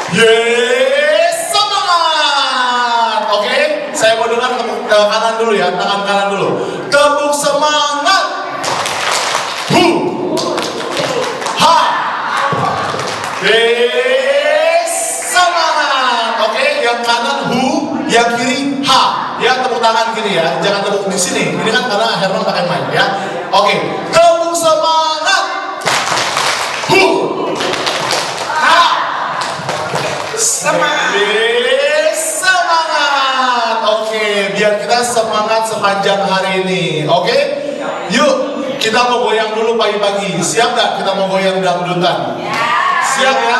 Yes, semangat. Oke, saya mau dengar tepuk kanan dulu ya, tangan kanan dulu. Tepuk semangat. Hu, ha. Yes, semangat. Oke, yang kanan hu, yang kiri ha. Ya, tepuk tangan gini ya, jangan tepuk di sini. Ini kan karena Herman pakai mic ya. Oke, tepuk semangat. Hu, ha. Semangat. Oke, biar kita semangat sepanjang hari ini. Oke, yuk kita mau goyang dulu pagi-pagi. Siap nggak kita mau goyang dangdutan? Siap ya?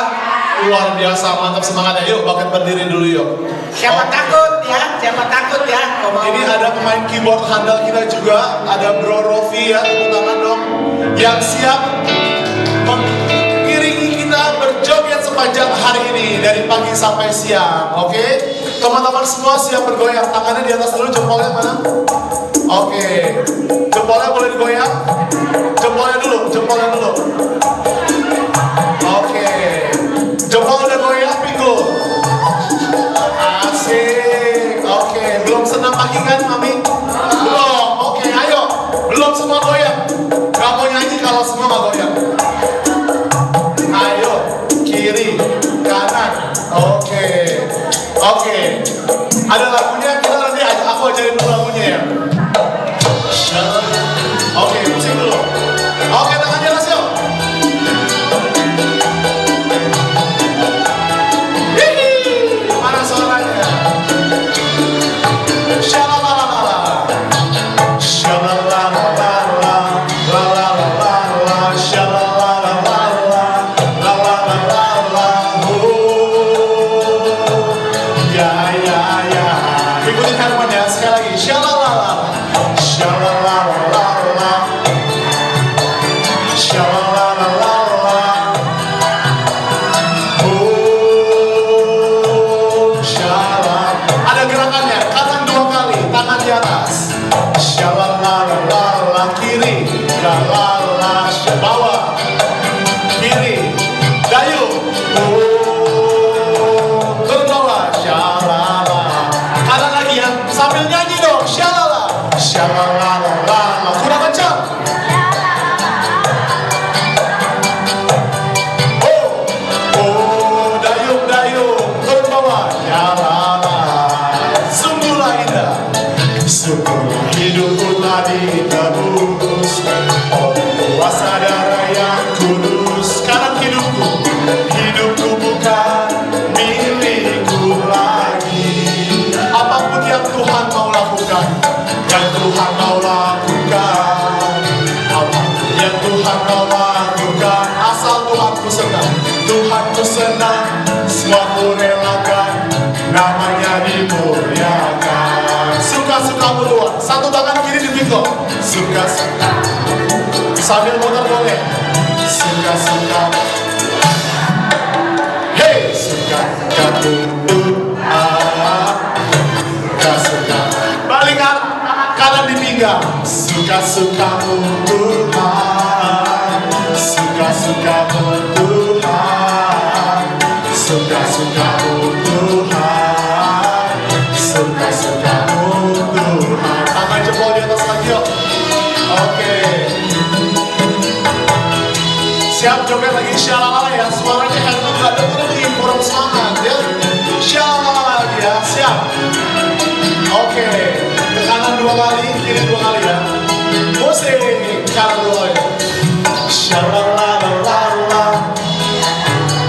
Luar biasa, mantap semangatnya. Yuk, bahkan berdiri dulu yuk. Siapa takut ya? Siapa takut ya? Ini ada pemain keyboard handal kita juga, ada Bro Rofi ya, tepuk tangan dong. Yang siap mengiringi kita berjoget sepanjang hari ini dari pagi sampai siang. Oke, teman-teman semua siap bergoyang. Tangannya di atas dulu, jempolnya mana? Oke, jempolnya boleh digoyang. Jempolnya dulu. Oke, jempol udah goyang, pikul. Asik. Oke, belum senang pagi kan, Mami? Belum. Oke, ayo. Belum semua goyang. Gak mau nyanyi kalau semua gak goyang. Ayo, kiri, kanan. Oke. Ada lagunya, kita nanti aku ajarin dulu lagunya ya. Oke, musik dulu. Oke, tangan di atas yuk. Hihi, mana suaranya? Shalalalala, shalalalala, lalalala, shalalalala, lalalala, ya. Ikutin Herman ya, sekali lagi. Shalalalala, shalalalala, shalalalala, shalal. Ada gerakannya, kanan 2 kali, tangan di atas. Shalalalala, kiri, lalala, bawah, kiri, dayung. Turun bawah, shalala. Kanan lagi ya, sambil nyanyi dong, shalala, shalalalala. Kurang kencang. Dayung, turun bawah, shalala. Sungguhlah indah, sungguhlah hidupku tadi tebus oleh kuasa darah yang kudus. Kanan hidupku bukan milikku lagi. Apapun yang Tuhan mau lakukan, apapun yang Tuhan mau lakukan, asal Tuhanku senang, semua ku relakan, namanya dimuliakan. Suka-sukamu Tuhan, satu tangan kiri dipikul. Suka-suka, sambil muter boleh. Suka-suka, hey, suka-sukamu Tuhan. Suka-suka, balik kanan di pinggang. Suka-sukamu Tuhan, suka-sukamu Tuhan, suka-sukamu Tuhan, suka-sukamu Tuhan. Tangan jempol di atas lagi yuk. Oke. Siap joget lagi, shalala ya. Suaranya Herman gak denger nih, kurang semangat ya. Shalala lagi ya, siap. Oke, ke kanan 2 kali, kiri 2 kali ya. Musik, kanan 2 kali. Shalalalala.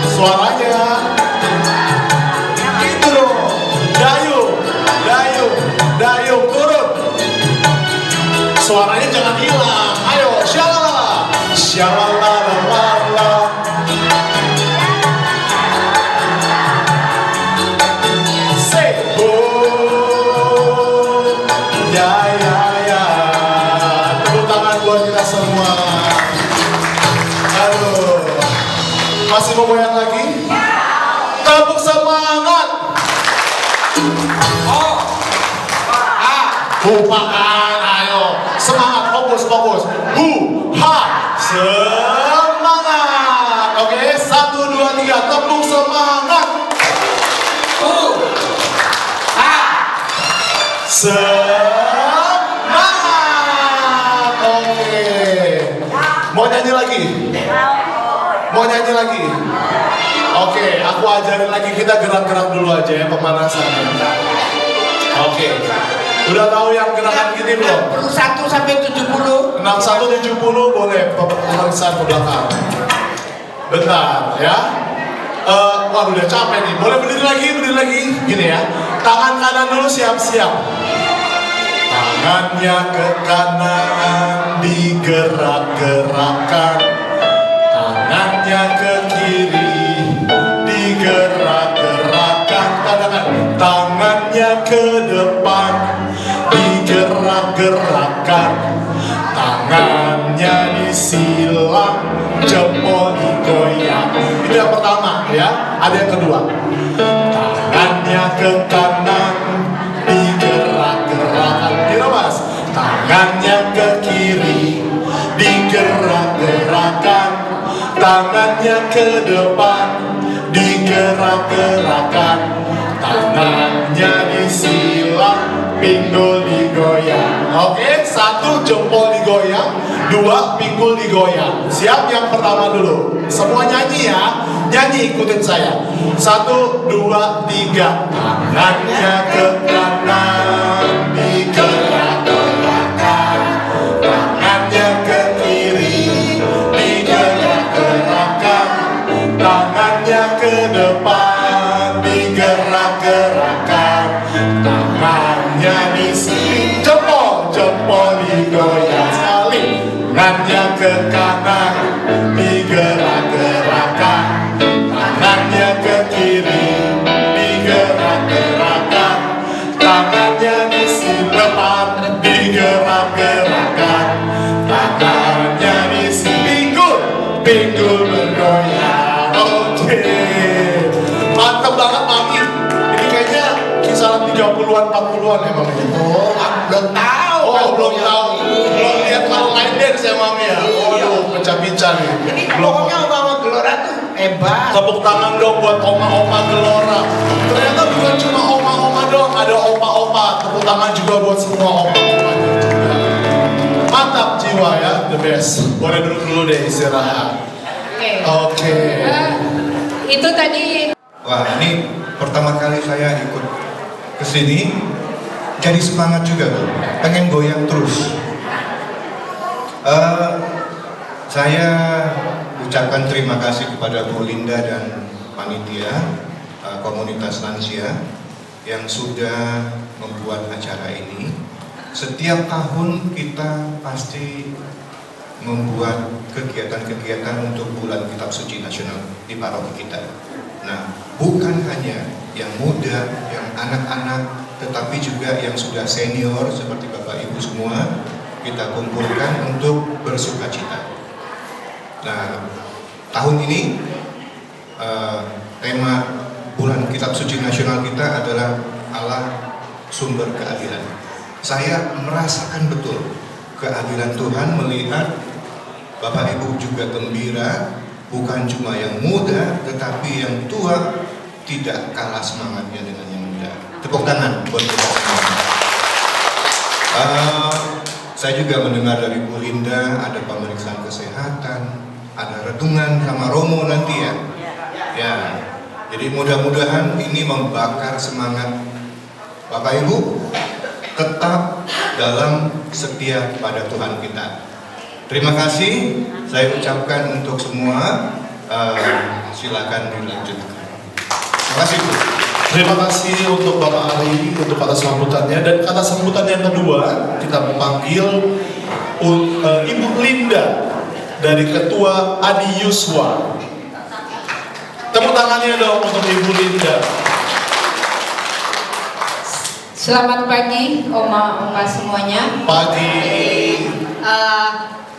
Suaranya itu dong. Dayung, turun. Suaranya jangan hilang. Ayo, shalala, shalalalala. Say ya. Tepuk tangan buat kita semua. Aduh, masih mau goyang lagi? Tepuk semangat. Bukan, ayo semangat, fokus. Hu, ha, se. Semangat. Oke. Mau nyanyi lagi? Mau nyanyi lagi? Oke, aku ajarin lagi, kita gerak-gerak dulu aja ya pemanasan. Oke. Udah tahu yang gerakan gini belum? 61 sampai 70. 6170 boleh pemeriksaan ke belakang. Bentar ya. Waduh udah capek nih. Boleh berdiri lagi. Gini ya. Tangan kanan dulu siap-siap. Tangannya ke kanan digerak-gerakkan. Tangannya ke kiri digerak-gerakkan. Tangannya ke depan digerak-gerakkan. Tangannya disilang, jempol digoyang. Itu yang pertama ya. Ada yang kedua. Tangannya ke kanan digerak-gerakkan. Gitu mas. Tangannya ke kiri digerak-gerakkan. Tangannya ke depan digerak-gerakkan. Tangannya disilang, pinggul digoyang. Oke, 1 jempol digoyang, 2 pinggul digoyang. Siap? Yang pertama dulu. Semua nyanyi ya. Nyanyi ikutin saya. 1, 2, 3. Tangannya ke kanan digerak-gerakkan. Tangannya ke kiri digerak-gerakkan. Tangannya ke depan digerak-gerakkan. Tangannya di sini, jempol digoyang sekali. Tangannya ke kanan digerak-gerakkan. Tangannya ke kiri digerak-gerakkan. Tangannya di sini depan digerak-gerakkan. Tangannya di sini, pinggul bergoyang. Oke. Mantap banget Mami. Ini kayaknya kisaran 30-an 40-an ya Mami. Oh, aku belum tahu. Oh, belum tahu. Belum lihat kalau line dance ya Mami ya. Waduh, pecah-pecah nih. Ini Belum. pokoknya Oma Gelora tuh hebat. Tepuk tangan dong buat oma-oma Gelora. Ternyata bukan cuma oma-oma dong, ada opa-opa. Tepuk tangan juga buat semua oma-oma juga. Mantap jiwa ya, the best. Boleh duduk dulu deh istirahat. Oke. Itu tadi. Wah, ini pertama kali saya ikut ke sini, jadi semangat juga, Bu. Pengen goyang terus. Saya ucapkan terima kasih kepada Bu Linda dan panitia komunitas lansia yang sudah membuat acara ini. Setiap tahun kita pasti membuat kegiatan-kegiatan untuk bulan Kitab Suci Nasional di paroki kita. Nah, bukan hanya yang muda, yang anak-anak, tetapi juga yang sudah senior seperti Bapak Ibu semua kita kumpulkan untuk bersukacita. Nah, tahun ini tema bulan Kitab Suci Nasional kita adalah Allah sumber keadilan. Saya merasakan betul keadilan Tuhan melihat Bapak Ibu juga gembira, bukan cuma yang muda, tetapi yang tua tidak kalah semangatnya dengan yang muda. Tepuk tangan buat kita semua. Saya juga mendengar dari Bu Linda ada pemeriksaan kesehatan, ada renungan sama Romo nanti ya. Ya, jadi mudah-mudahan ini membakar semangat Bapak Ibu tetap dalam setia pada Tuhan kita. Terima kasih saya ucapkan untuk semua. Silakan dilanjutkan. Terima kasih Bu. Terima kasih untuk Bapak Ari untuk kata sambutannya, dan kata sambutan yang kedua kita memanggil Ibu Linda dari Ketua Adi Yuswa. Tepuk tangannya dong untuk Ibu Linda. Selamat pagi oma-oma semuanya. Pagi.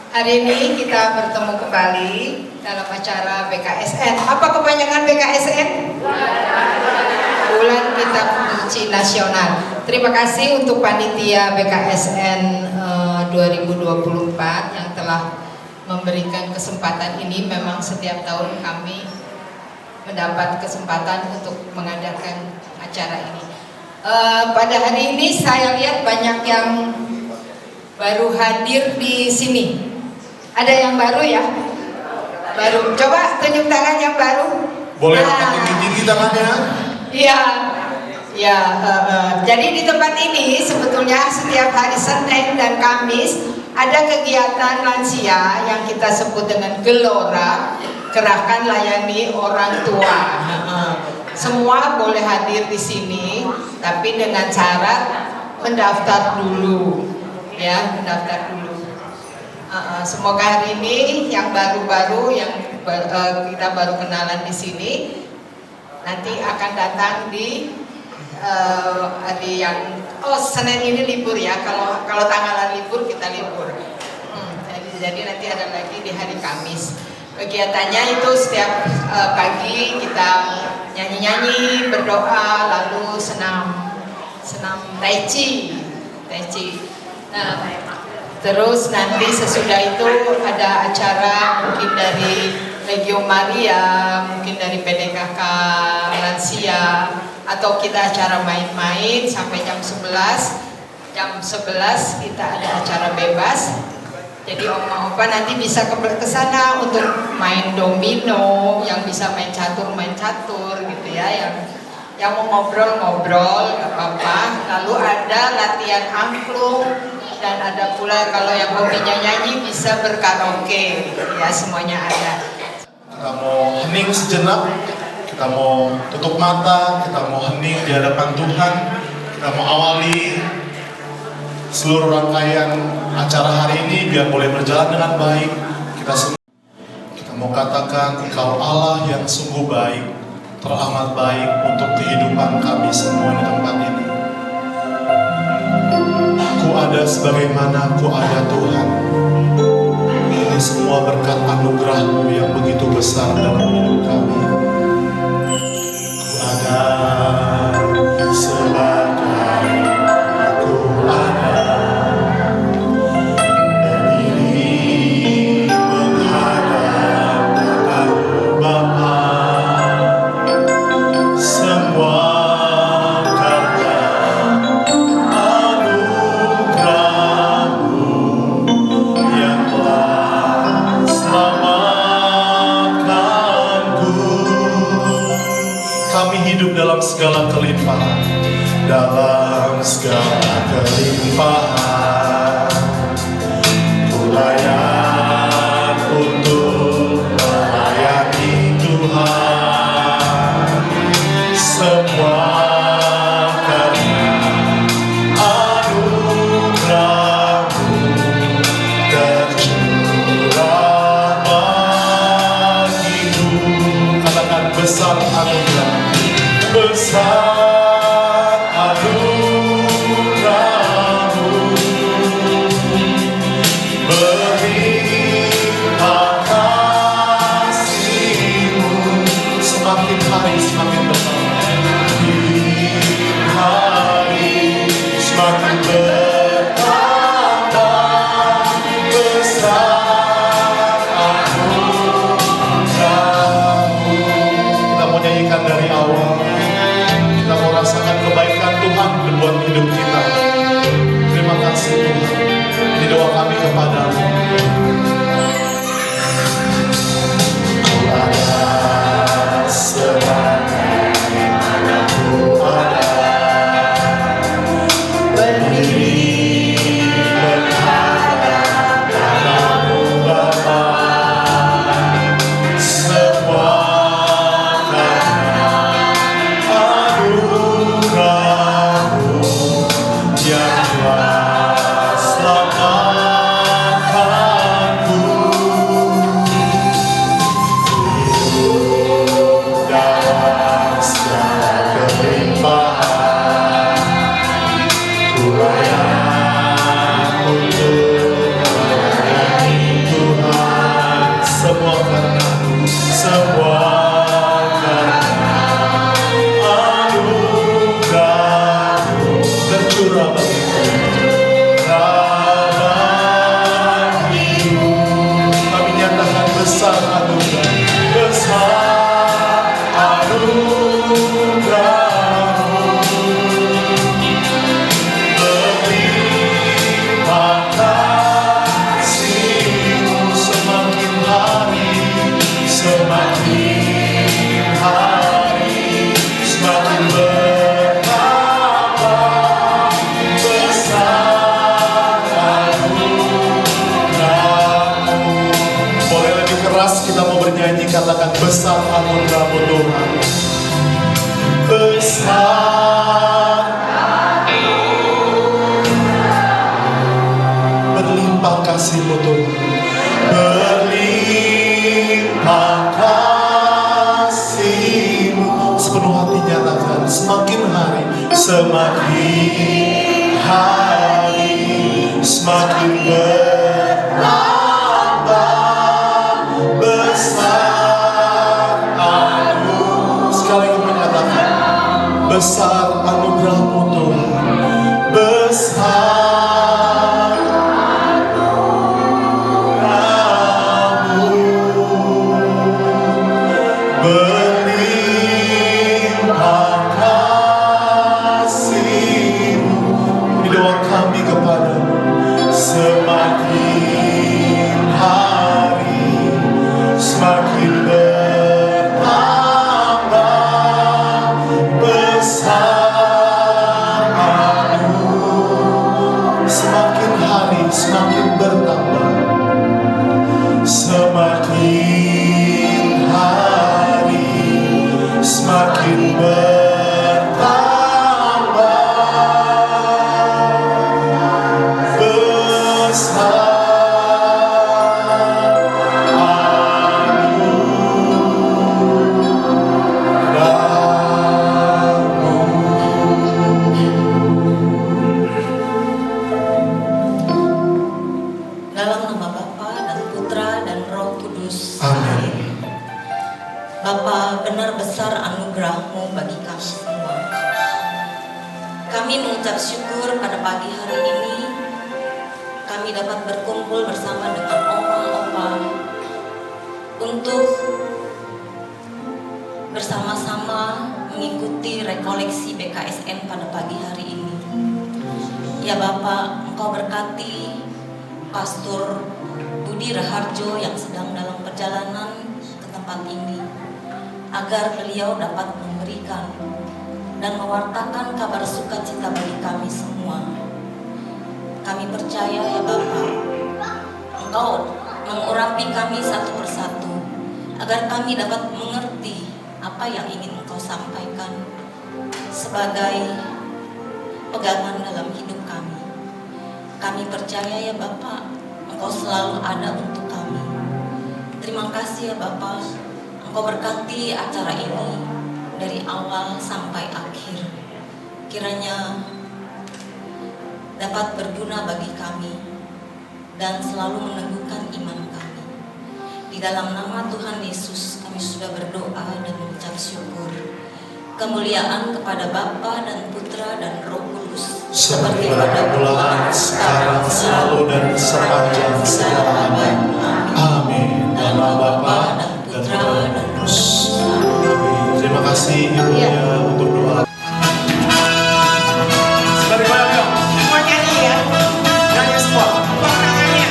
Hari ini kita bertemu kembali dalam acara BKSN. Apa kepanjangan BKSN? Bulan Kitab Suci Nasional. Terima kasih untuk panitia BKSN 2024 yang telah memberikan kesempatan ini. Memang setiap tahun kami mendapat kesempatan untuk mengadakan acara ini. Pada hari ini saya lihat banyak yang baru hadir di sini. Ada yang baru ya? Baru. Coba tunjuk tangan yang baru. Boleh angkat tinggi-tinggi tangannya. Iya. Ya, jadi di tempat ini sebetulnya setiap hari Senin dan Kamis ada kegiatan lansia yang kita sebut dengan Gelora, Gerakan Layani Orang Tua. Semua boleh hadir di sini, tapi dengan syarat mendaftar dulu, ya, mendaftar dulu. Semoga hari ini yang baru-baru yang kita baru kenalan di sini nanti akan datang di hari yang Senin ini libur ya, kalau tanggalan libur kita libur. Jadi nanti ada lagi di hari Kamis. Kegiatannya itu setiap pagi kita nyanyi-nyanyi, berdoa, lalu senam tai chi. Nah, terus nanti sesudah itu ada acara mungkin dari Legio Maria, mungkin dari PDKK Lansia, atau kita acara main-main sampai jam 11. Jam 11 kita ada acara bebas. Jadi oma-opa nanti bisa ke sana untuk main domino, yang bisa main catur gitu ya, yang mau ngobrol nggak apa-apa. Lalu ada latihan angklung, dan ada pula kalau yang hobinya nyanyi bisa berkaraoke, ya semuanya ada. Kita mau hening sejenak, kita mau tutup mata, kita mau hening di hadapan Tuhan, kita mau awali seluruh rangkaian acara hari ini biar boleh berjalan dengan baik. Kita mau katakan Engkau Allah yang sungguh baik, teramat baik untuk kehidupan kami semua di tempat ini. Ku ada sebagaimana ku ada Tuhan. Ini semua berkat anugerah-Mu yang begitu besar dalam hidup kami. Ku ada sebagaimana ku ada, berdiri menghadap Engkau Bapa. Semua karena anugerah-Mu yang telah selamatkanku. Kami hidup dalam segala kelimpahan, dalam segala kelimpahan. Ku layak untuk melayani Tuhan. Semua karena anugerah-Mu tercurah bagiku. Katakan besar anugerah, besar anugerah-Mu, berlimpah kasih-Mu, semakin hari semakin besar. Hari semakin bertambah besar anugerah-Mu. Kita mau nyanyikan dari awal. Kita mau rasakan kebaikan Tuhan dalam hidup kita. Terima kasih Tuhan. Ini doa kami kepadamu. Ku ada sebagaimana ku ada, berdiri menghadap Engkau Bapa. Semua karena anugerah-Mu yang telah selamatkanku. besar, berlimpah kasih-Mu Tuhan, berlimpah kasih-Mu. Sepenuh hati nyatakan, semakin hari semakin bertambah besar anugerah. Sekali lagi menyatakan, besar anugerah-Mu Tuhan, besar anugerah-Mu, berlimpah kasih-Mu. Ini doa kami kepadamu, semakin hari semakin bertambah besar anugerah. Semakin hari semakin bertambah, semakin hari semakin bertambah besar Dalam nama Bapa dan Putra dan Roh Kudus. Amin. Bapa, benar besar anugerah-Mu bagi kami semua. Kami mengucap syukur pada pagi hari ini kami dapat berkumpul bersama dengan oma-opa untuk bersama-sama mengikuti rekoleksi BKSN pada pagi hari ini. Ya Bapa, Engkau berkati Pastor Budi Raharjo yang sedang dalam perjalanan ke tempat ini, agar beliau dapat memberikan dan mewartakan kabar sukacita bagi kami semua. Kami percaya ya Bapa, Engkau mengurapi kami satu persatu, agar kami dapat mengerti apa yang ingin Engkau sampaikan sebagai pegangan dalam hidup kami. Kami percaya ya Bapa, Engkau selalu ada untuk kami. Terima kasih ya Bapa, Engkau berkati acara ini dari awal sampai akhir. Kiranya dapat berguna bagi kami dan selalu meneguhkan iman kami. Di dalam nama Tuhan Yesus kami sudah berdoa dan mengucap syukur. Kemuliaan kepada Bapa dan Putra dan Roh Kudus, seperti pada permulaan, sekarang, selalu, dan sepanjang segala abad. Amin. Dalam Nama Bapa dan Putra dan Roh Kudus. Amin. Terima kasih ibunya untuk doa. Sekali banyak yuk. Mau nyanyi ya? Nyanyi semua. Tepuk tangannya.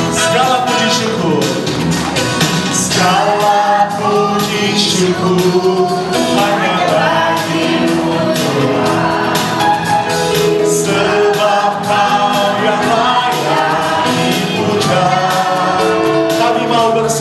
Segala puji syukur, segala puji syukur hanya bagi-Mu Tuhan. Sebab Kau yang layak dipuja. Kami mau bersama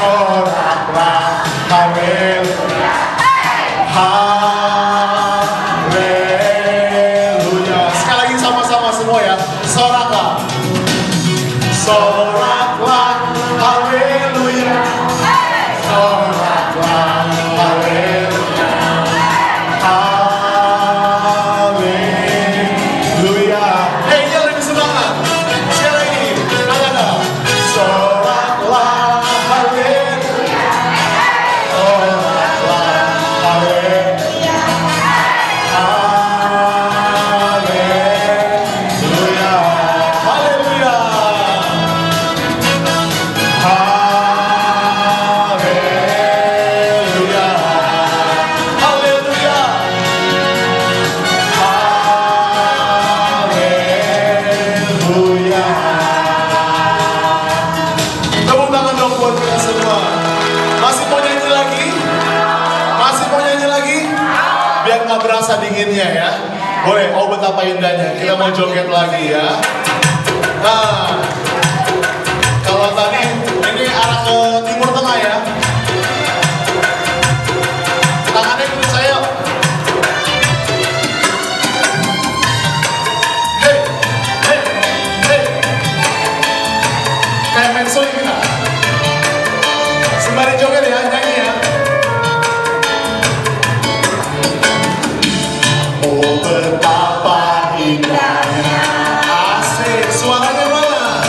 soraklah, haleluya, haleluya. Sekali lagi sama-sama semua ya, soraklah, soraklah, haleluya, soraklah, haleluya, haleluya. Hey, dia lebih semangat. Sekali lagi, katakan, soraklah, haleluya, soraklah, haleluya, haleluya, haleluya, haleluya, haleluya, haleluya. Tepuk tangan dong buat kita semua. Masih mau nyanyi lagi? Masih mau nyanyi lagi? Biar nggak berasa dinginnya ya. Boleh, oh betapa indahnya. Kita mau joget lagi ya. Nah, kalau tadi ini arah ke timur tengah ya. Tangannya ikut saya. Hey, hey, hey. Kayak menso kita. Sembari joget ya, nyanyi ya. Oh betapa indahnya. Asik, suaranya mana?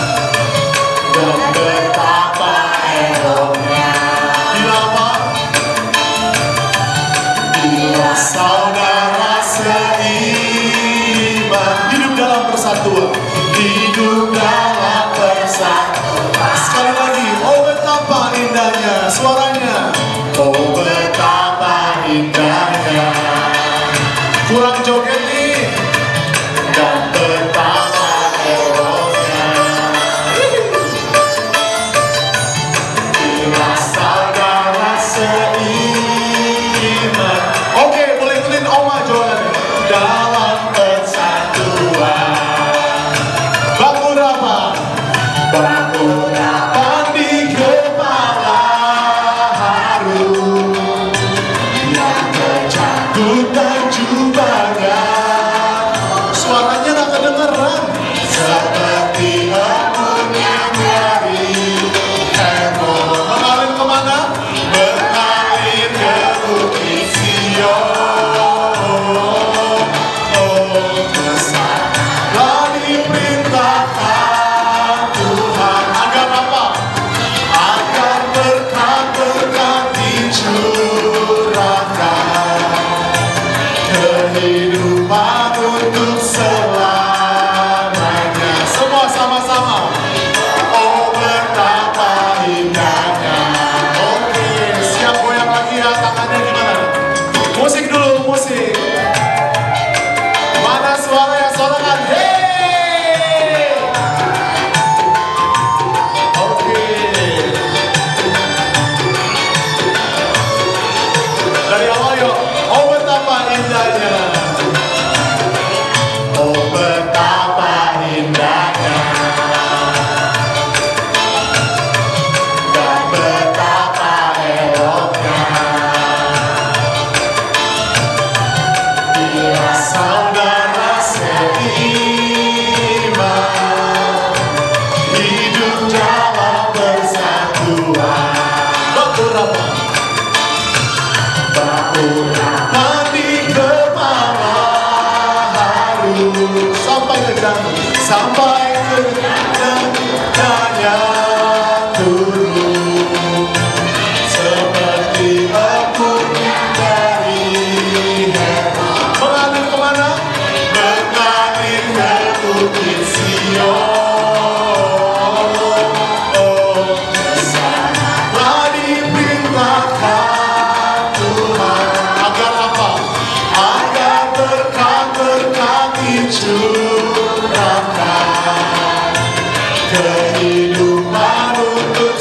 Dan betapa eloknya. Bila apa? Bila saudara seiman hidup dalam persatuan, hidup dalam persatuan. Sekali lagi, oh betapa indahnya suaranya. Oh betapa indahnya. Kurang joget nih. Dan betapa eloknya. Bila saudara seiman. Oke, boleh ikutin Oma jualannya. Dalam persatuan. Baku apa? Baku di kepala harum. Yang kecakutan jubahnya. Suaranya gak kedengeran. Seperti embun yang dari Hermon. Mengalir kemana? Mengalir ke Bukit Sion. Oh, kesana diperintahkan Tuhan. Agar apa? Agar berkat-berkat dicurahkan. Kehidupan untuk selamanya. Semua sama-sama. Oh betapa indahnya. Oke, siap goyang lagi ya. Tangannya gimana? Musik dulu, musik. Mana suara yang sorakan? Hey! Oke. Dari awal yuk. Oh betapa indahnya. Oh betapa indahnya. Dan betapa eloknya. Bila saudara seiman hidup dalam persatuan. Beberapa di kepala harum. Sampai ke dalam, sampai ke dadanya turun. Seperti embun dari Hermon. Mengalir kemana? Mengalir ke Bukit Sion. Oh, kesana diperintahkan Tuhan. Agar apa? Agar berkat-berkat dicurahkan. Kehidupan untuk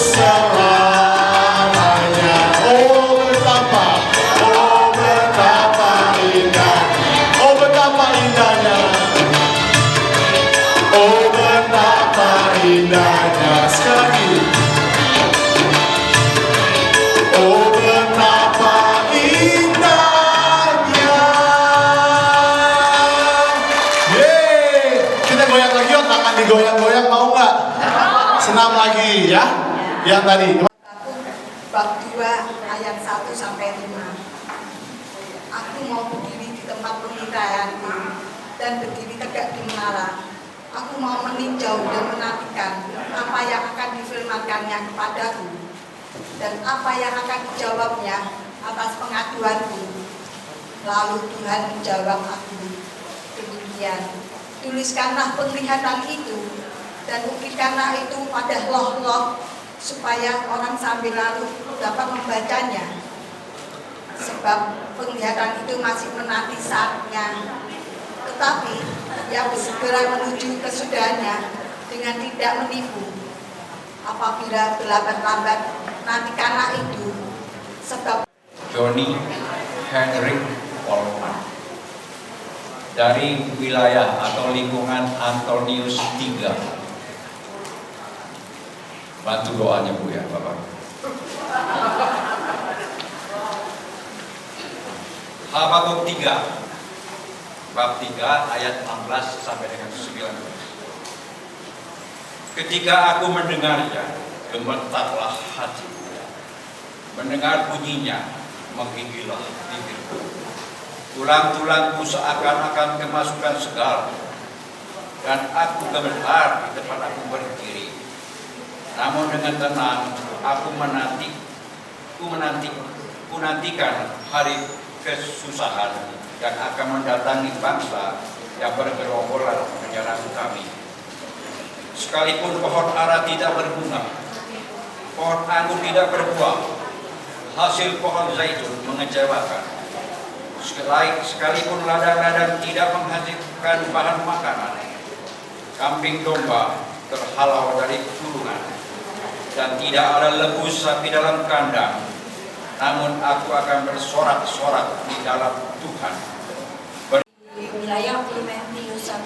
Oh betapa indahnya. Yeay. Kita goyang lagi yuk, tangan digoyang-goyang mau nggak? Senam lagi ya. Yang tadi. Bab 2 ayat 1 sampai 5. Aku mau berdiri di tempat pengintaianku dan berdiri tegak di menara. Aku mau meninjau dan menantikan apa yang akan difirmankannya kepadaku dan apa yang akan dijawabnya atas pengaduanku. Lalu Tuhan menjawab aku demikian, tuliskanlah penglihatan itu dan ukirkanlah itu pada loh-loh supaya orang sambil lalu dapat membacanya. Sebab penglihatan itu masih menanti saatnya. Tetapi ia bersegera menuju kesudahannya dengan tidak menipu. Apabila berlambat-lambat, nantikanlah itu. Sebab Johnny Henrik Polman dari wilayah atau lingkungan Antonius III. Bantu doanya Bu ya Bapak. Habakuk 3 bab 3 ayat 16 sampai dengan 19. Ketika aku mendengarnya, gemetarlah hatiku. Mendengar bunyinya, menggigillah bibirku. Tulang-tulangku seakan-akan kemasukan segal, dan aku gemetar di tempat aku berdiri. Namun dengan tenang aku menantikan hari kesusahan yang akan mendatangi bangsa yang bergerombolan menyerang kami. Sekalipun pohon ara tidak berbunga, pohon anggur tidak berbuah, hasil pohon zaitun mengecewakan. Sekalipun ladang-ladang tidak menghasilkan bahan makanan, kambing domba terhalau dari kurungan, dan tidak ada lembu sapi dalam kandang, namun aku akan bersorak-sorak di dalam Tuhan. di wilayah Timotius 1.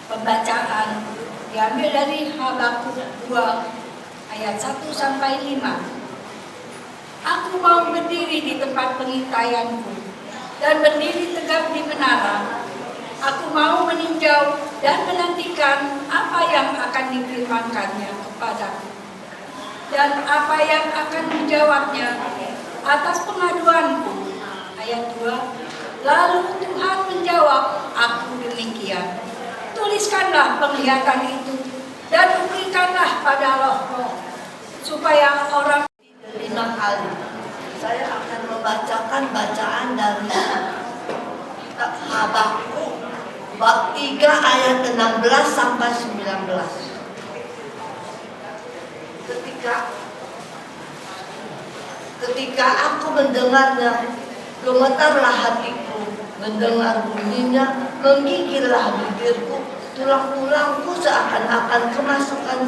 Pembacaan diambil dari Habakuk 2 ayat 1 sampai 5. Aku mau berdiri di tempat pengintaianku dan berdiri tegak di menara. Aku mau meninjau dan menantikan apa yang akan difirmankannya kepadaku dan apa yang akan dijawabnya atas pengaduanku. Ayat 2. Lalu Tuhan menjawab aku demikian, tuliskanlah penglihatan itu dan ukirkanlah pada roh-roh supaya orang 5 kali. Saya akan membacakan bacaan dari Habakuk bab 3 ayat 16 sampai 19. Ketika aku mendengarnya, gemetarlah hatiku, mendengar bunyinya, menggigillah bibirku, tulang-tulangku seakan-akan kemasukan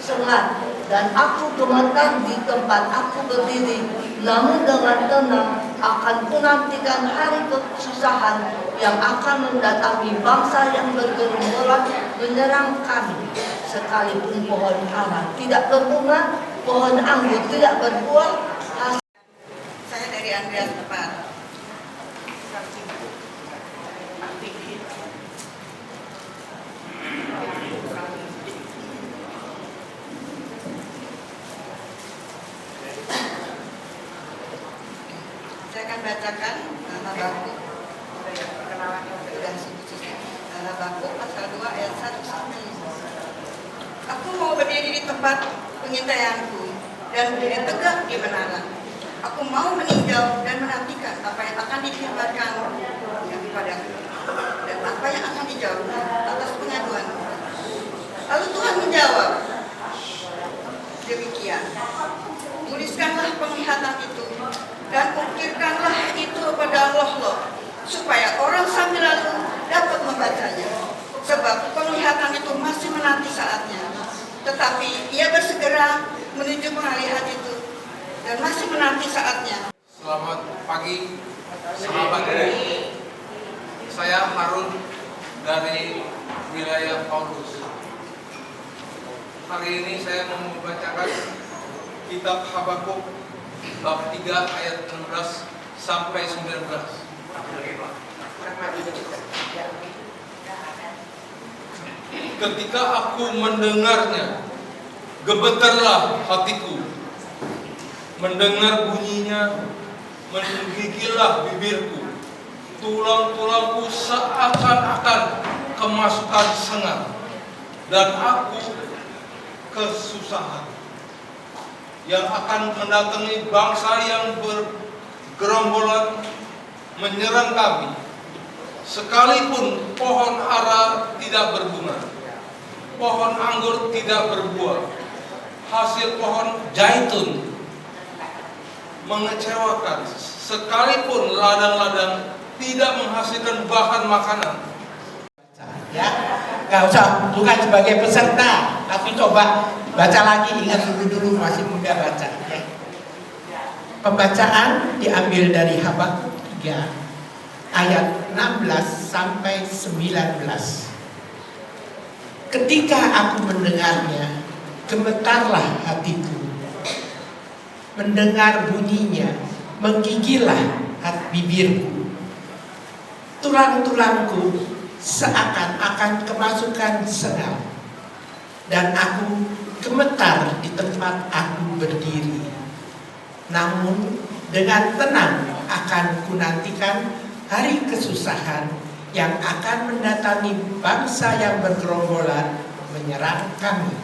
sengat, dan aku gemetar di tempat aku berdiri. Namun dengan tenang akan kunantikan hari kesusahan yang akan mendatangi bangsa yang bergerombolan menyerang kami. Sekalipun pohon ara tidak berbunga, pohon anggur tidak berbuah. Saya dari Andreas Tepat. Saya akan bacakan Habakuk. Habakuk pasal 2 ayat 1 sampai 5. Aku mau berdiri di tempat pengintaianku dan berdiri tegak di menara. Aku mau meninjau dan menantikan apa yang akan difirmankan kepadaku dan apa yang akan dijawab atas pengaduan. Lalu Tuhan menjawab demikian, tuliskanlah penglihatan itu dan ukirkanlah itu pada loh-loh supaya orang sambil lalu dapat membacanya. Sebab penglihatan itu masih menanti saatnya, tetapi ia bersegera menuju pengalihan itu dan masih menanti saatnya. Selamat pagi, sahabat guru. Saya Harun dari wilayah Paulus. hari ini saya mau membacakan kitab Habakuk bab 3 ayat 16 sampai 19. Ketika aku mendengarnya, gemetarlah hatiku. Mendengar bunyinya, menggigillah bibirku. Tulang-tulangku seakan-akan kemasukan sengat, dan aku kesusahan. Yang akan mendatangi bangsa yang bergerombolan menyerang kami, sekalipun pohon ara tidak berbunga, pohon anggur tidak berbuah, hasil pohon zaitun mengecewakan, sekalipun ladang-ladang tidak menghasilkan bahan makanan. Ya, nggak usah, bukan sebagai peserta, tapi coba baca lagi, ingat dulu masih muda baca. Ya. Pembacaan diambil dari Habakuk 3 ayat 16 sampai 19. Ketika aku mendengarnya, gemetarlah hatiku. Mendengar bunyinya, menggigillah bibirku. Tulang-tulangku seakan-akan kemasukan sengat, dan aku gemetar di tempat aku berdiri. Namun dengan tenang akan kunantikan hari kesusahan yang akan mendatangi bangsa yang bergerombolan menyerang kami.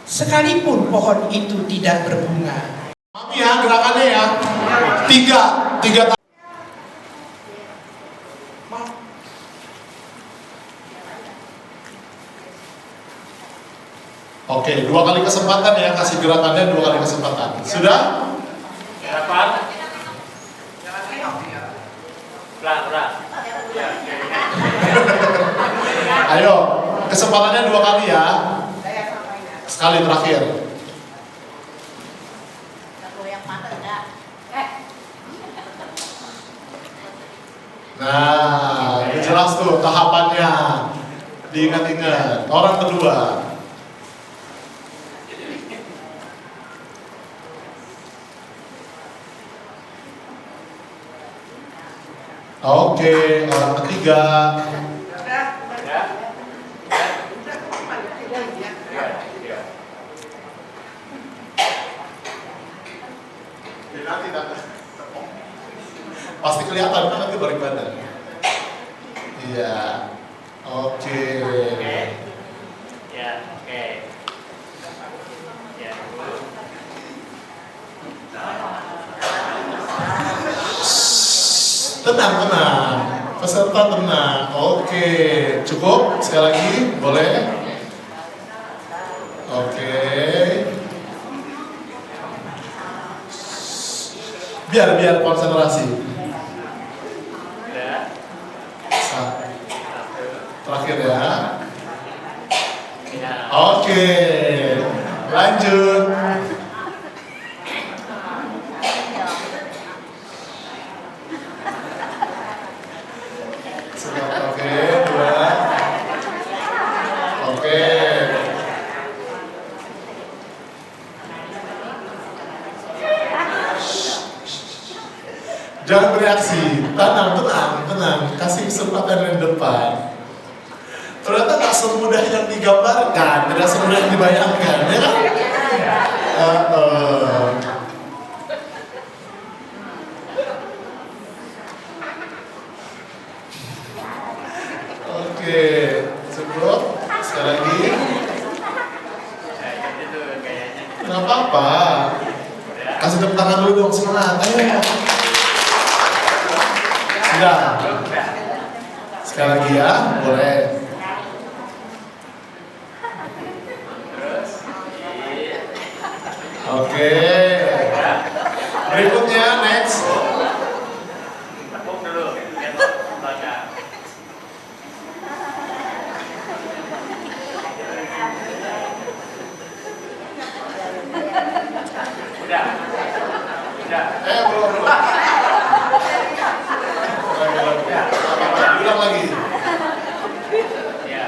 Sekalipun pohon itu tidak berbunga. Mami ya, gerakannya ya. Tiga. Oke, 2 kali kesempatan ya, kasih gerakannya 2 kali kesempatan. Sudah? Dapat? Pelan. Ayo, kesempatannya 2 kali ya. Sekali terakhir. Nah, ini jelas tuh tahapannya. Diingat-ingat. Orang kedua. Oke, orang ketiga. Pasti kelihatan kan nanti balik badan. Iya. Oke. Ya, oke. Ya. Tenang. Peserta tenang. Oke, cukup. Sekali lagi, boleh? Oke. Biar konsentrasi. Terakhir ya. Oke, lanjut. Oke, 2. Oke. Jangan bereaksi, tenang. Kasih kesempatan yang depan. Ternyata tak semudah yang digambarkan, tidak semudah yang dibayangkan, ya kan? Oke, cukup. Sekali lagi. Nggak apa-apa. Kasih tepuk tangan dulu dong, semangat. Ayo. Sudah. Sekali lagi ya, boleh. Oke. Berikutnya next. Tepuk dulu. Baca. Udah. Belum. Ulang lagi. Ya.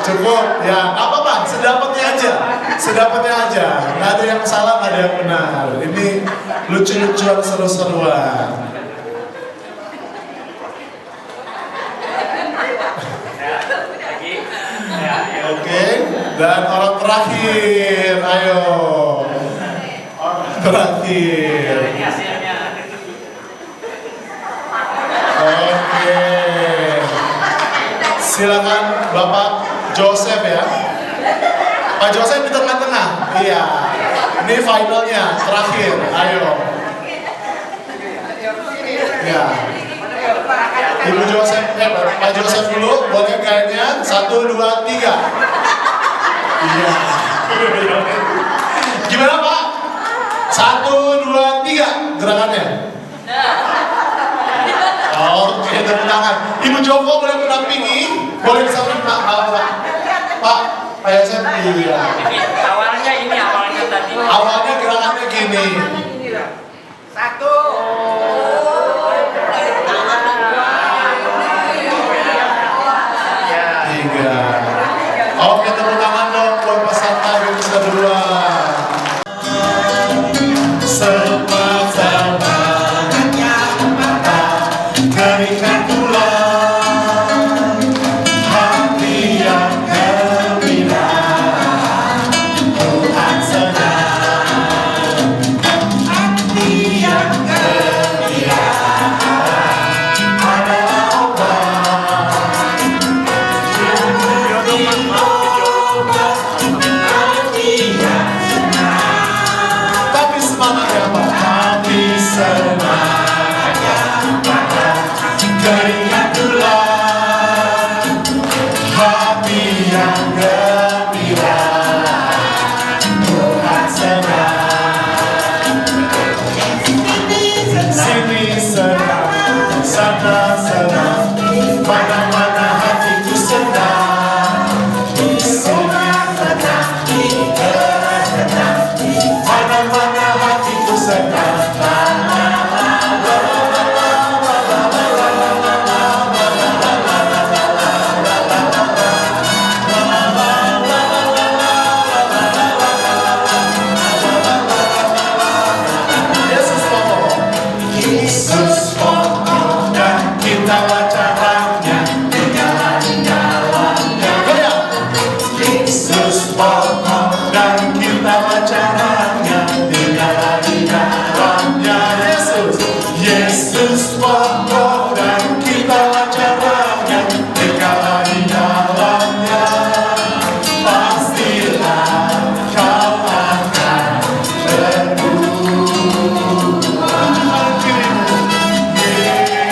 cukup. Ya, apa Pak? Sedapatnya aja. Sedapatnya aja. Nggak ada yang salah, nggak ada yang benar. Ini lucu-lucuan, seru-seruan. Lagi. Ya, ya. Oke, dan orang terakhir, ayo. Orang terakhir. Ini hasilnya. Oke. Silakan Bapak Joseph ya. Pak Joseph di tengah-tengah. Iya. Ini finalnya, terakhir. Ayo. Ya. Ibu Joseph, Pak Joseph dulu, boleh kayaknya 1, 2, 3. Iya. Gimana Pak? 1, 2, 3 gerakannya. Oke, tepuk tangan. Ibu Joko boleh mendampingi, boleh disamping Pak Yosef. Iya. Ini awalnya tadi. Awalnya gerakannya gini. Satu. Tiga. Oke, tepuk tangan dong buat peserta yang kedua. Sama-sama keringkan tulang hati yang gembira, Tuhan senang. Hati yang gembira adalah obat. Tapi semangat ya Pak, hati senang ya pada keringat tulang, hati yang gembira, Tuhan senang. Sini senang, sana senang, mana-mana hatiku senang. Sini senang, mana-mana hatiku senang. Yesus pokok, Yesus pokok, dan kita wacaranya di dalamnya. Goyang. Yesus pokok, dan kita wacaranya di dalamnya. Yesus, Yesus pokok, dan kita wacaranya di dalamnya. Pastilah kau akan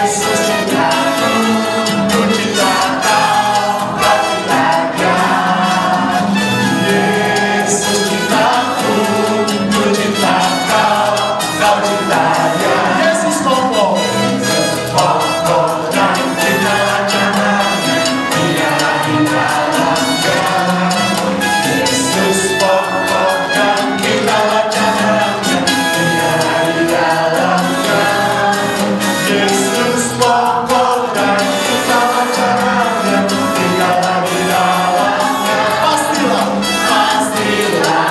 Yesus cintaku, ku cinta kau, kau cinta dia. Yesus cintaku, ku cinta kau, kau cinta dia. Yesus pokok, dan kita wacaranya dia di dalamnya. Yesus pokok, dan kita wacaranya dia di dalamnya. Yesus pokok, dan kita wacaranya tinggallah di dalamnya. Pastilah, pastilah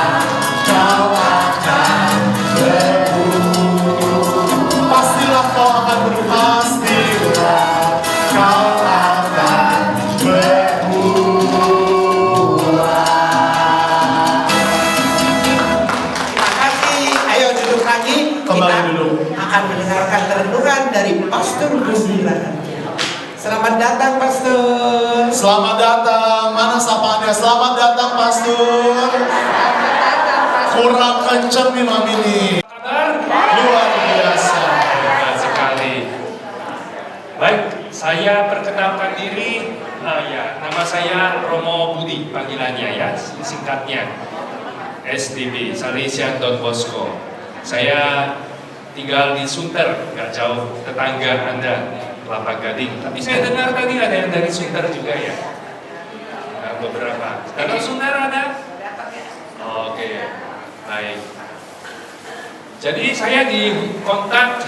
kau akan berubah. Pastilah kau akan berubah. Pastilah kau akan berubah. Terima kasih. Ayo duduk lagi. Kembali Kita dulu. akan mendengarkan renungan dari Pastor Budi Raharjo. Selamat datang Pastor. Selamat datang. Mana sapaannya? Selamat datang, Pastor. Kurang kenceng nih mami nih. Luar biasa. Hebat sekali. Baik, saya perkenalkan diri. Nama saya Romo Budi panggilannya ya, singkatnya. SDB, Salesian Don Bosco. Saya tinggal di Sunter, nggak jauh tetangga Anda, Kelapa Gading. Tapi saya dengar tadi ada yang dari Sunter juga ya. Beberapa. Dari Sunter ada? Oke, baik. Jadi saya dikontak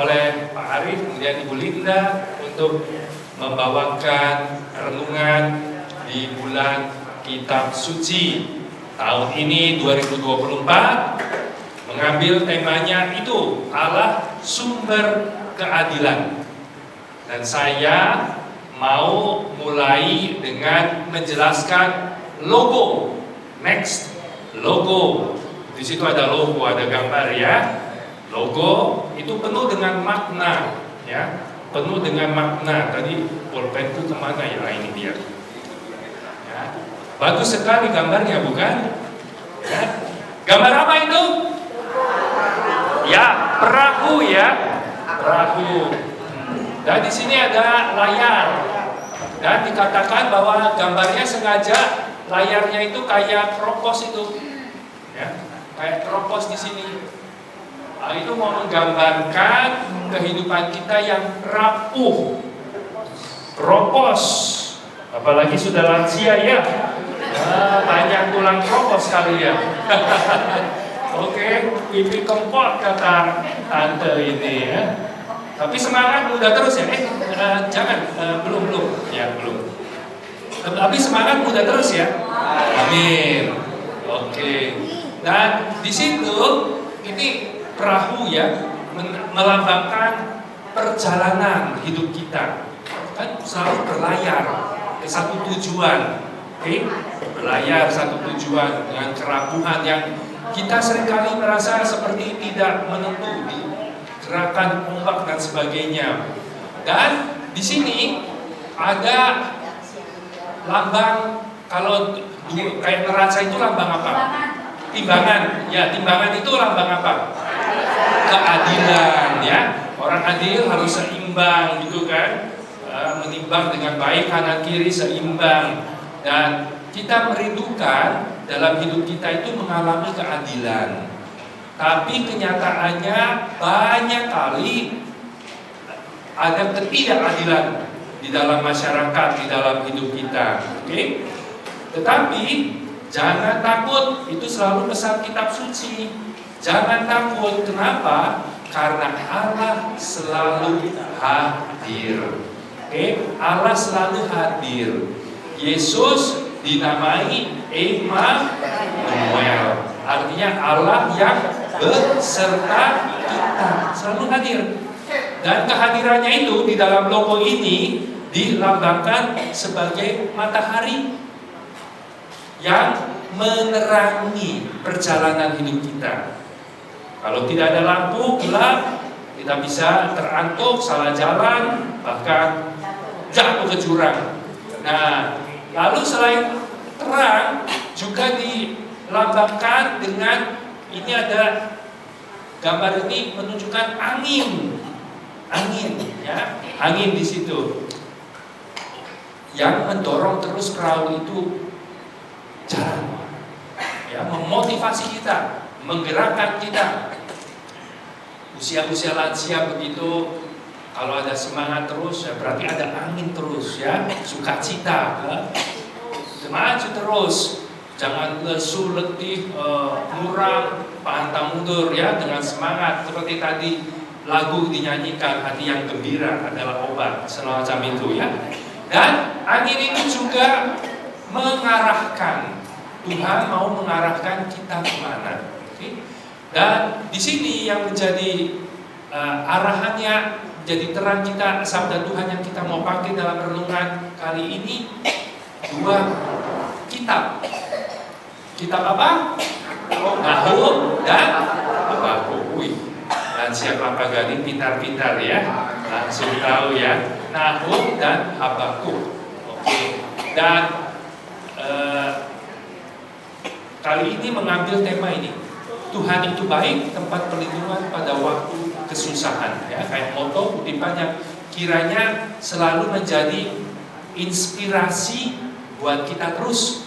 oleh Pak Arif, kemudian Ibu Linda untuk membawakan renungan di bulan Kitab Suci. Tahun ini 2024 mengambil temanya itu Allah sumber keadilan. Dan saya mau mulai dengan menjelaskan logo. Next, logo. Di situ ada logo, ada gambar ya. Logo itu penuh dengan makna, ya. Penuh dengan makna. Tadi pulpen itu kemana ya? Nah, ini dia. Ya. Bagus sekali gambarnya, bukan? Ya. Gambar apa itu? Ya, perahu ya. Perahu. Dan di sini ada layar. Dan dikatakan bahwa gambarnya sengaja layarnya itu kayak keropos itu. Ya, kayak keropos di sini. Nah, itu mau menggambarkan kehidupan kita yang rapuh, keropos. Apalagi sudah lansia ya. Banyak tulang keropos kali ya. Oke, pipi kempot kata tante ini ya. Tapi semangat muda terus ya. Jangan, belum ya belum. Tapi semangat muda terus ya. Amin. Oke. Dan di situ ini perahu ya melambangkan perjalanan hidup kita. Kan selalu berlayar ke satu tujuan. Oke, berlayar satu tujuan dengan kerapuhan yang kita seringkali merasa seperti tidak menentu di gerakan ombak dan sebagainya. Dan di sini ada lambang, kalau kayak neraca itu lambang apa? Timbangan. Ya, timbangan itu lambang apa? Keadilan ya. Orang adil harus seimbang gitu kan. Menimbang dengan baik kanan kiri seimbang. Dan kita merindukan dalam hidup kita itu mengalami keadilan. Tapi kenyataannya banyak kali ada ketidakadilan di dalam masyarakat, di dalam hidup kita. Oke? Tetapi jangan takut, itu selalu pesan Kitab Suci. Jangan takut, kenapa? Karena Allah selalu hadir. Oke? Allah selalu hadir. Yesus dinamai Emmanuel, artinya Allah yang beserta kita, selalu hadir. Dan kehadirannya itu di dalam logo ini dilambangkan sebagai matahari yang menerangi perjalanan hidup kita. Kalau tidak ada lampu gelap, kita bisa terantuk, salah jalan, bahkan jatuh ke jurang. Nah, lalu selain terang juga dilambangkan dengan, ini ada gambar ini menunjukkan angin ya, angin di situ yang mendorong terus perahu itu jalan, ya, memotivasi kita, menggerakkan kita. Usia-usia lansia begitu. Kalau ada semangat terus, ya berarti ada angin terus ya, sukacita, ya. Maju terus, jangan lesu, letih, muram, pantang mundur ya, dengan semangat seperti tadi lagu dinyanyikan, hati yang gembira adalah obat, semacam itu ya. Dan angin itu juga mengarahkan, Tuhan mau mengarahkan kita kemana. Okay? Dan di sini yang menjadi arahannya, jadi terang kita, sabda Tuhan yang kita mau pakai dalam renungan kali ini, dua kitab. Kitab apa? Nahum dan Habakuk. Dan siapa pagani pintar-pintar ya, langsung tahu ya. Nahum dan Habakuk. Oke. Dan kali ini mengambil tema ini. Tuhan itu baik, tempat perlindungan pada waktu kesusahan ya, kayak moto kutipannya, kiranya selalu menjadi inspirasi buat kita terus,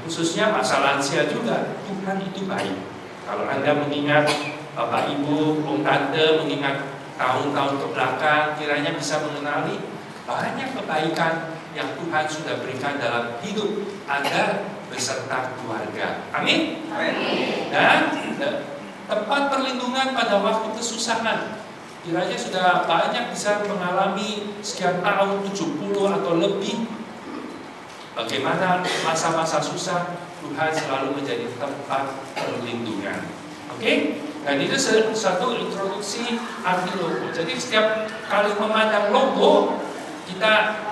khususnya masa lansia juga. Tuhan itu baik. Kalau Anda mengingat Bapak Ibu, Om Tante, mengingat tahun-tahun ke belakang, kiranya bisa mengenali banyak kebaikan yang Tuhan sudah berikan dalam hidup Anda beserta keluarga. Amin. Dan tempat perlindungan pada waktu kesusahan, kiranya sudah banyak bisa mengalami sekian tahun, 70 atau lebih, bagaimana masa-masa susah Tuhan selalu menjadi tempat perlindungan. Oke? Dan itu satu introduksi arti logo. Jadi setiap kali memandang logo, kita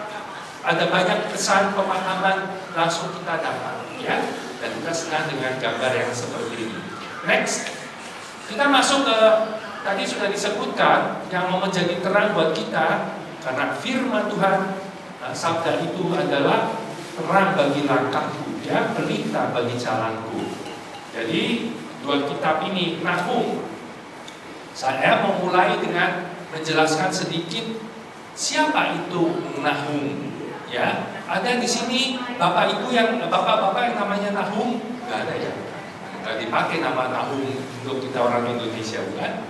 ada banyak pesan pemahaman langsung kita dapat, ya. Dan kita senang dengan gambar yang seperti ini. Next, kita masuk ke tadi sudah disebutkan yang mau menjadi terang buat kita karena firman Tuhan, sabda itu adalah terang bagi langkahku, ya, pelita bagi jalanku. Jadi dua kitab ini, Nahum. Saya mau mulai dengan menjelaskan sedikit siapa itu Nahum. Ya, ada di sini bapak ibu yang bapak-bapak yang namanya Nahum, nggak ada ya? Nggak dipakai nama Nahum untuk kita orang Indonesia, bukan?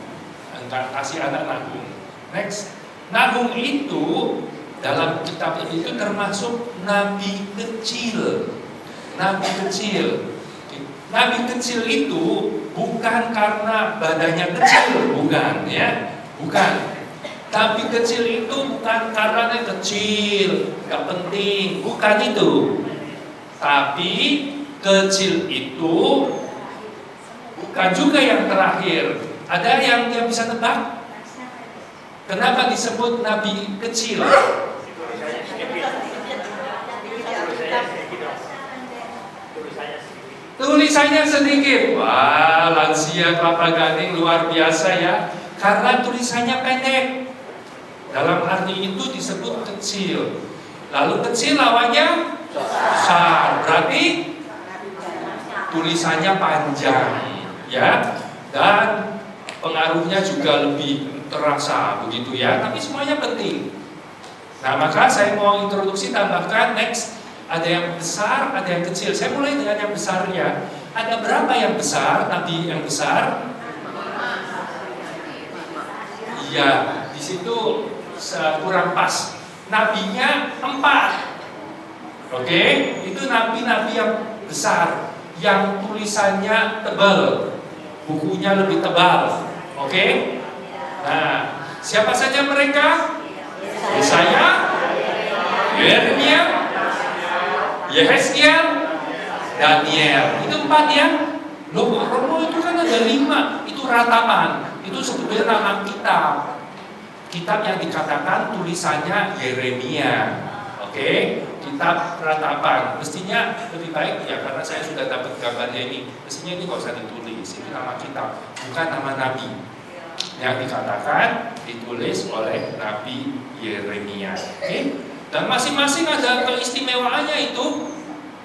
Nggak kasih anak Nahum. Next, Nahum itu dalam kitab itu termasuk nabi kecil. Nabi kecil. Nabi kecil itu bukan karena badannya kecil, bukan, ya, bukan. Nabi kecil itu bukan karena dia kecil, gak penting, bukan itu. Tapi kecil itu bukan juga yang terakhir. Ada yang bisa tebak? Kenapa disebut nabi kecil? Tulisannya sedikit. Wah, lansia kelapa gading luar biasa ya. Karena tulisannya pendek. Dalam arti itu disebut kecil. Lalu kecil lawannya besar. Berarti tulisannya panjang, ya. Dan pengaruhnya juga lebih terasa begitu ya. Tapi semuanya penting. Nah, maka saya mau introduksi tambahkan next. Ada yang besar, ada yang kecil. Saya mulai dengan yang besarnya. Ada berapa yang besar? Nabi yang besar? Iya, di situ kurang pas. Nabinya 4. Oke, itu nabi-nabi yang besar, yang tulisannya tebal, bukunya lebih tebal. Oke. Nah, siapa saja mereka? Yesaya, Yeremia, Yehezkiel, Daniel. Itu 4 ya. Loh, Romo itu kan ada 5. Itu ratapan. Itu sebetulnya nama kitab. Kitab yang dikatakan tulisannya Yeremia. Oke, kitab ratapan. Mestinya lebih baik ya, karena saya sudah dapat gambarnya ini. Mestinya ini nggak usah ditulis. Itu nama kitab, bukan nama nabi. Yang dikatakan ditulis oleh Nabi Yeremia. Oke. Dan masing-masing ada keistimewaannya itu.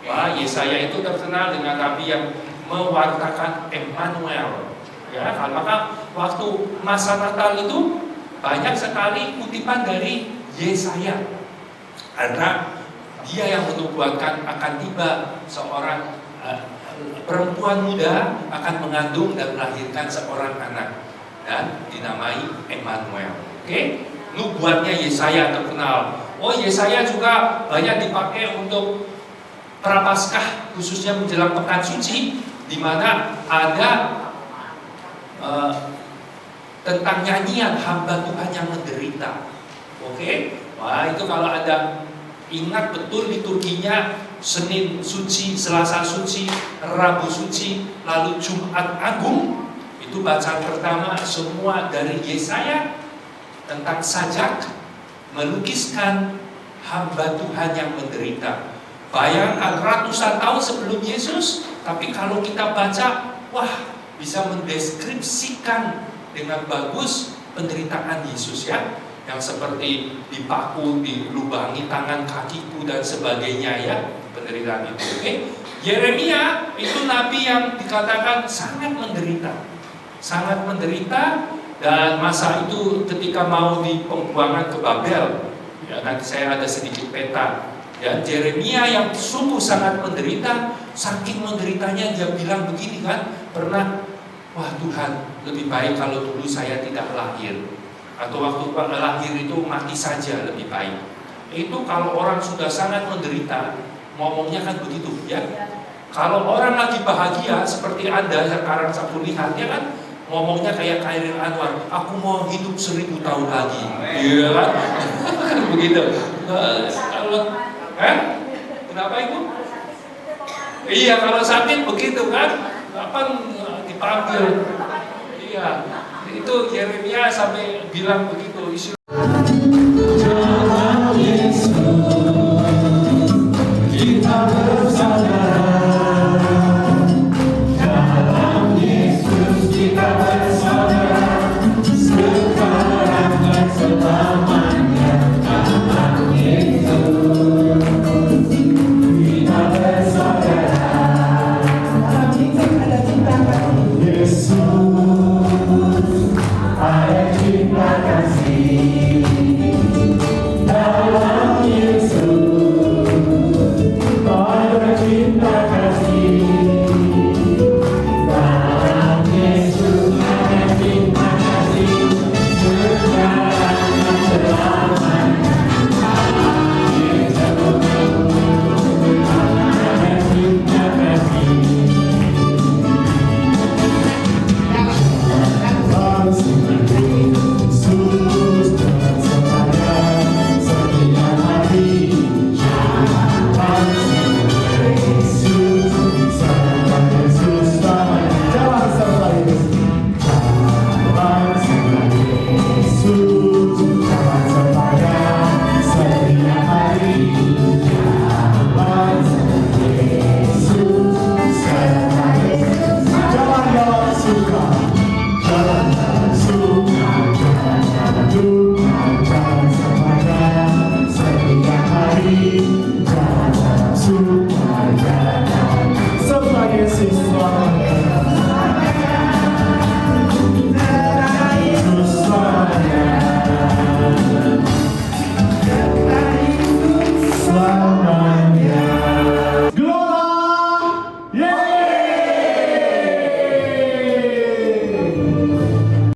Wah, Yesaya itu terkenal dengan nabi yang mewartakan Emmanuel. Ya, maka waktu masa Natal itu banyak sekali kutipan dari Yesaya. Karena dia yang menubuatkan akan tiba seorang perempuan muda akan mengandung dan melahirkan seorang anak dan dinamai Emmanuel. Oke? Nubuatnya Yesaya terkenal. Oh, Yesaya juga banyak dipakai untuk Prapaskah, khususnya menjelang pekan suci, di mana ada tentang nyanyian hamba Tuhan yang menderita. Oke? Wah, itu kalau ada ingat betul liturginya Senin suci, Selasa suci, Rabu suci, lalu Jumat Agung, itu bacaan pertama semua dari Yesaya tentang sajak, melukiskan hamba Tuhan yang menderita. Bayangkan ratusan tahun sebelum Yesus, tapi kalau kita baca, wah, bisa mendeskripsikan dengan bagus penderitaan Yesus ya, yang seperti dipaku, dilubangi tangan kakiku dan sebagainya ya, penderitaan itu. Oke? Yeremia itu nabi yang dikatakan sangat menderita, dan masa itu ketika mau di pembuangan ke Babel, ya nanti saya ada sedikit peta. Ya, Yeremia yang sungguh sangat menderita, saking menderitanya dia bilang begini kan, pernah, wah Tuhan, lebih baik kalau dulu saya tidak lahir, atau waktu lahir itu mati saja lebih baik. Itu kalau orang sudah sangat menderita, ngomongnya kan begitu ya. Kalau orang lagi bahagia seperti Anda sekarang saya lihat, ya kan, ngomongnya kayak Khairil Anwar, aku mau hidup 1000 tahun lagi, iya kan? Begitu. Kalau Kenapa Ibu? Iya, kalau sakit begitu kan, kapan dipanggil? Iya, itu Yeremia sampai bilang begitu.